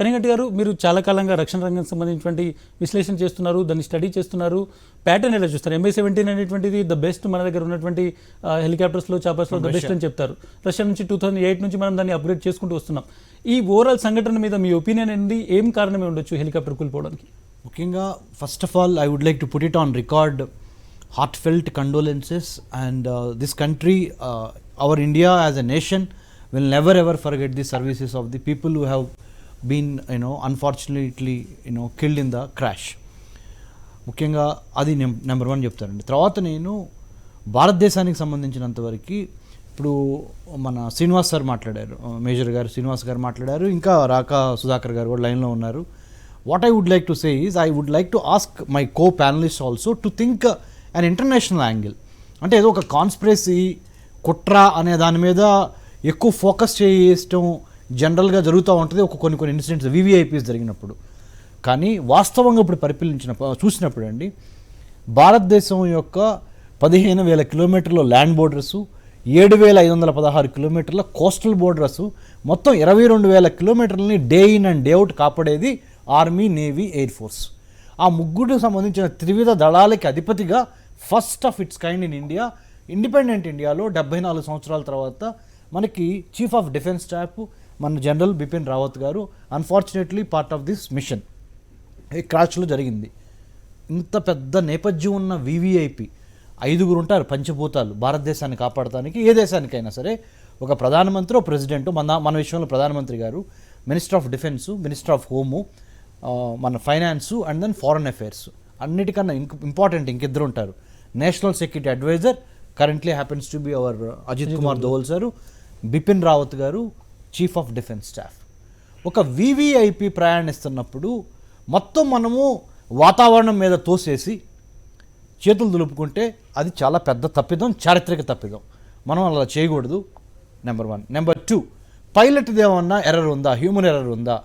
కనిగంటి గారు, మీరు చాలా కాలంగా రక్షణ రంగానికి సంబంధించినటువంటి విశ్లేషణ చేస్తున్నారు, దాన్ని స్టడీ చేస్తున్నారు. ప్యాటర్న్ ఎలా చూస్తారు? MI-17 అనేటువంటిది ద బెస్ట్ మన దగ్గర ఉన్నటువంటి హెలికాప్టర్స్లో, చాపర్స్లో ద బెస్ట్ అని చెప్తారు. రష్యా నుంచి 2008 నుంచి మనం దాన్ని అప్గ్రేడ్ చేసుకుంటూ వస్తున్నాం. ఈ ఓవరాల్ సంఘటన మీద మీ ఒపీనియన్ ఏంటి? ఏం కారణమే ఉండొచ్చు హెలికాప్టర్ కూలిపోవడానికి? ముఖ్యంగా first of all I would like to put it on record heartfelt condolences, and this country, our India as a nation, will never ever forget the services of the people who have been, unfortunately, killed in the crash. ముఖ్యంగా అది number 1 చెప్తారండి. తర్వాత నేను భారతదేశానికి సంబంధించినంతవరకు ఇప్పుడు మన Srinivas sir మాట్లాడారు, మేజర్ గారు శ్రీనివాస్ గారు మాట్లాడారు, ఇంకా రాకా సుధాకర్ గారు కూడా లైన్లో ఉన్నారు. What I would like to say is, I would like to ask my co panelist also to think an international angle. అంటే ఏదో ఒక కాన్స్పిరసీ కుట్ర అనే దాని మీద ఎక్కువ ఫోకస్ చేయడం జనరల్గా జరుగుతూ ఉంటుంది కొన్ని ఇన్సిడెంట్స్ VVIPs జరిగినప్పుడు. కానీ వాస్తవంగా ఇప్పుడు చూసినప్పుడు అండి, భారతదేశం యొక్క 15,000 కిలోమీటర్ల ల్యాండ్ బోర్డర్సు, 7,516 కిలోమీటర్ల కోస్టల్ బోర్డర్సు, మొత్తం 22,000 కిలోమీటర్లని day in and day out కాపాడేది ఆర్మీ, నేవీ, ఎయిర్ ఫోర్స్. ఆ ముగ్గురికి సంబంధించిన త్రివిధ దళాలకి అధిపతిగా first of its kind in India, independent ఇండియాలో 74 సంవత్సరాల తర్వాత మనకి చీఫ్ ఆఫ్ డిఫెన్స్ స్టాఫ్ మన జనరల్ బిపిన్ రావత్ గారు unfortunately part of this mission ఈ క్రాష్లో జరిగింది. ఇంత పెద్ద నేపథ్యం ఉన్న VVIP 5 ఉంటారు పంచభూతాలు భారతదేశాన్ని కాపాడటానికి. ఏ దేశానికైనా సరే ఒక ప్రధానమంత్రి, ఒక ప్రెసిడెంట్, మన విషయంలో ప్రధానమంత్రి గారు, minister of defence, minister of home, మన finance and then foreign affairs. అన్నిటికన్నా ఇంపార్టెంట్ ఇంకిద్దరు ఉంటారు, national security adviser, currently happens to be our Ajit Kumar Doval sir, Bipin Rawat గారు, చీఫ్ ఆఫ్ డిఫెన్స్ స్టాఫ్. ఒక VVIP ప్రయాణిస్తున్నప్పుడు మొత్తం మనము వాతావరణం మీద తోసేసి చేతులు దులుపుకుంటే అది చాలా పెద్ద తప్పిదం, చారిత్రక తప్పిదం. మనం అలా చేయకూడదు. నెంబర్ 1. నెంబర్ 2, పైలట్ది ఏమన్నా ఎర్రర్ ఉందా, హ్యూమన్ ఎర్రర్ ఉందా?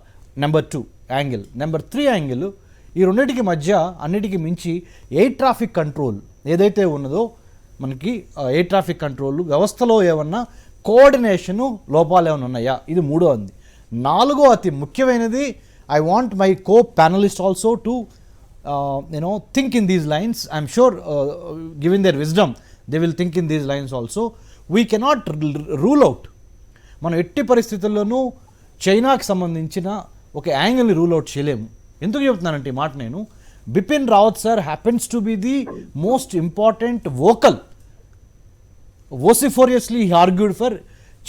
Number 2 angle. నెంబర్ 3 యాంగిల్, ఈ రెండింటికి మధ్య అన్నిటికీ మించి ఎయిర్ ట్రాఫిక్ కంట్రోల్ ఏదైతే ఉన్నదో మనకి ఎయిర్ ట్రాఫిక్ కంట్రోల్ వ్యవస్థలో ఏమన్నా కోఆర్డినేషను లోపాలు ఏమైనా ఉన్నాయా? ఇది 3వ. 4వ అతి ముఖ్యమైనది, I want my co panelist also to think in these lines. I'm sure given their wisdom they will think in these lines also. We cannot rule out, మనం ఎట్టి పరిస్థితుల్లోనూ చైనాకి సంబంధించిన ఒక యాంగిల్ని రూల్ అవుట్ చేయలేము. ఎందుకు చెప్తున్నానంటే ఈ మాట నేను, Bipin Rawat sir happens to be the most important vocal, vociferously he argued for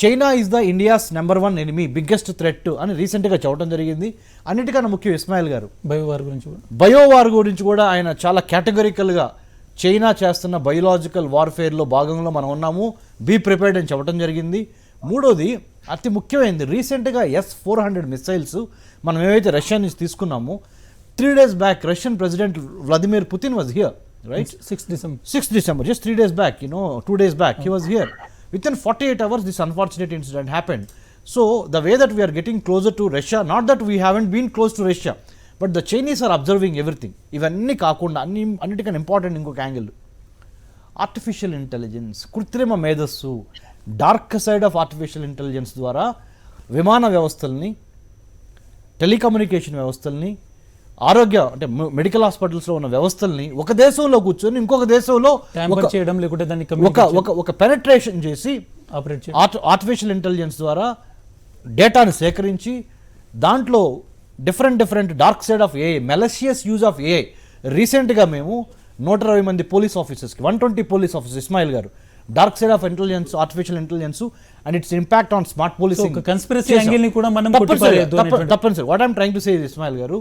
China is the India's number 1 enemy, biggest threat అని రీసెంట్గా చెప్పడం జరిగింది. అన్నిటికన్నా ముఖ్యం ఇస్మాయిల్ గారు బయోవార్ గురించి కూడా ఆయన చాలా కేటగరికల్గా చైనా చేస్తున్న బయోలాజికల్ వార్ఫేర్లో భాగంలో మనం ఉన్నాము, బీ ప్రిపేర్డ్ అని చెప్పడం జరిగింది. 3వది అతి ముఖ్యమైనది, రీసెంట్గా S-400 మిసైల్స్ మనం ఏవైతే రష్యా నుంచి తీసుకున్నామో, 3 days back Russian president Vladimir Putin was here, right? 6th December, just 3 days back, 2 days back, he was here. Within 48 hours, this unfortunate incident happened. So, the way that we are getting closer to Russia, not that we haven't been close to Russia, but the Chinese are observing everything. ఇవన్నీ కాకుండా అన్నిటికన్నా important ఇంకొక angle, artificial intelligence, కృత్రిమ మేధస్సు, dark side of artificial intelligence ద్వారా విమాన వ్యవస్థల్ని, telecommunication వ్యవస్థల్ని, ఆరోగ్య అంటే మెడికల్ హాస్పిటల్స్లో ఉన్న వ్యవస్థల్ని ఒక దేశంలో కూర్చొని ఇంకొక దేశంలో ఒక పెనట్రేషన్ చేసి ఆర్టిఫిషియల్ ఇంటెలిజెన్స్ ద్వారా డేటాను సేకరించి దాంట్లో different dark side of AI, malicious use of AI. రీసెంట్గా మేము 120 మంది పోలీస్ ఆఫీసర్స్కి, 120 పోలీస్ ఆఫీసర్స్, ఇస్మాయిల్ గారు, dark side of intelligence, artificial intelligence and its impact on smart policing. తప్పనిసరి. What I'm trying to say Ismail గారు,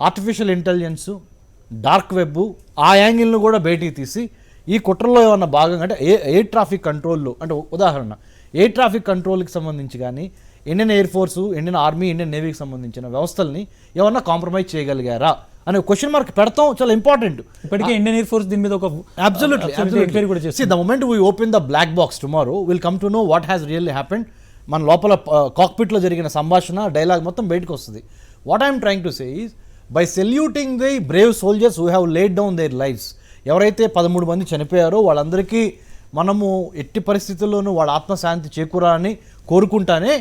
ఆర్టిఫిషియల్ ఇంటెలిజెన్స్, డార్క్ వెబ్, ఆ యాంగిల్ను కూడా బయటికి తీసి ఈ కుట్రలో ఏమన్నా భాగంగా అంటే ఎయిర్ ట్రాఫిక్ కంట్రోల్లో, అంటే ఉదాహరణ ఎయిర్ ట్రాఫిక్ కంట్రోల్కి సంబంధించి కానీ Indian air force, Indian army, Indian నేవీకి సంబంధించిన వ్యవస్థల్ని ఏమన్నా కాంప్రమైజ్ చేయగలిగారా అనే క్వశ్చన్ మార్క్ పెడతాం, చాలా ఇంపార్టెంట్. ఇప్పటికే ఇండియన్ ఎయిర్ ఫోర్స్ దీని మీద ఒక absolutely the moment we open the black box tomorrow will come to know what has really happened. మన లోపల కాక్పిట్లో జరిగిన సంభాషణ, డైలాగ్ మొత్తం బయటకు వస్తుంది. What I'm trying to say is, by saluting the brave soldiers who have laid down their lives, ఎవరైతే 13 మంది చనిపోయారో వాళ్ళందరికీ మనము ఎట్టి పరిస్థితుల్లోనూ వాళ్ళ ఆత్మశాంతి చేకూరాలని కోరుకుంటానే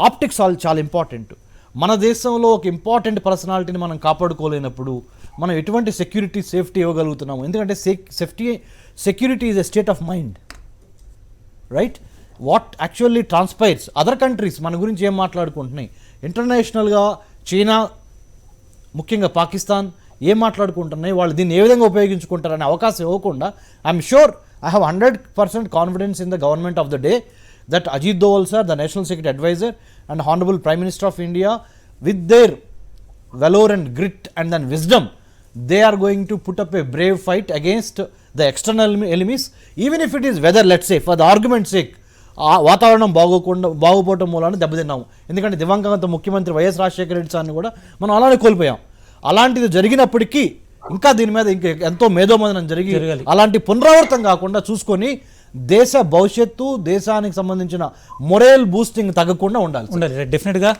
ఆప్టిక్స్ చాలా ఇంపార్టెంట్. మన దేశంలో ఒక ఇంపార్టెంట్ పర్సనాలిటీని మనం కాపాడుకోలేనప్పుడు మనం ఎటువంటి సెక్యూరిటీ సేఫ్టీ ఇవ్వగలుగుతున్నాము? ఎందుకంటే security is a state of mind, right? What actually transpires other countries మన గురించి ఏం మాట్లాడుకుంటున్నాయి, ఇంటర్నేషనల్గా చైనా, ముఖ్యంగా పాకిస్తాన్ ఏం మాట్లాడుకుంటున్నాయి, వాళ్ళు దీన్ని ఏ విధంగా ఉపయోగించుకుంటారనే అవకాశం ఇవ్వకుండా I'm sure I have 100% confidence in the government of the day that Ajit Doval sir, the National Security Advisor, and Honorable Prime Minister of India, with their valor and grit and then wisdom, they are going to put up a brave fight against the external enemies, even if it is weather, let's say, for the argument's sake, వాతావరణం బాగోపోవటం మూలాన దెబ్బతిన్నాము. ఎందుకంటే దివంగత ముఖ్యమంత్రి YS Rajasekhara Reddy సార్ని కూడా మనం అలానే కోల్పోయాం. అలాంటిది జరిగినప్పటికీ ఇంకా దీని మీద ఇంకా ఎంతో మేధోమథనం జరగాలి. అలాంటి పునరావృతం కాకుండా చూసుకొని దేశ భవిష్యత్తు, దేశానికి సంబంధించిన మొరల్ బూస్టింగ్ తగ్గకుండా ఉండాలి. డెఫినెట్గా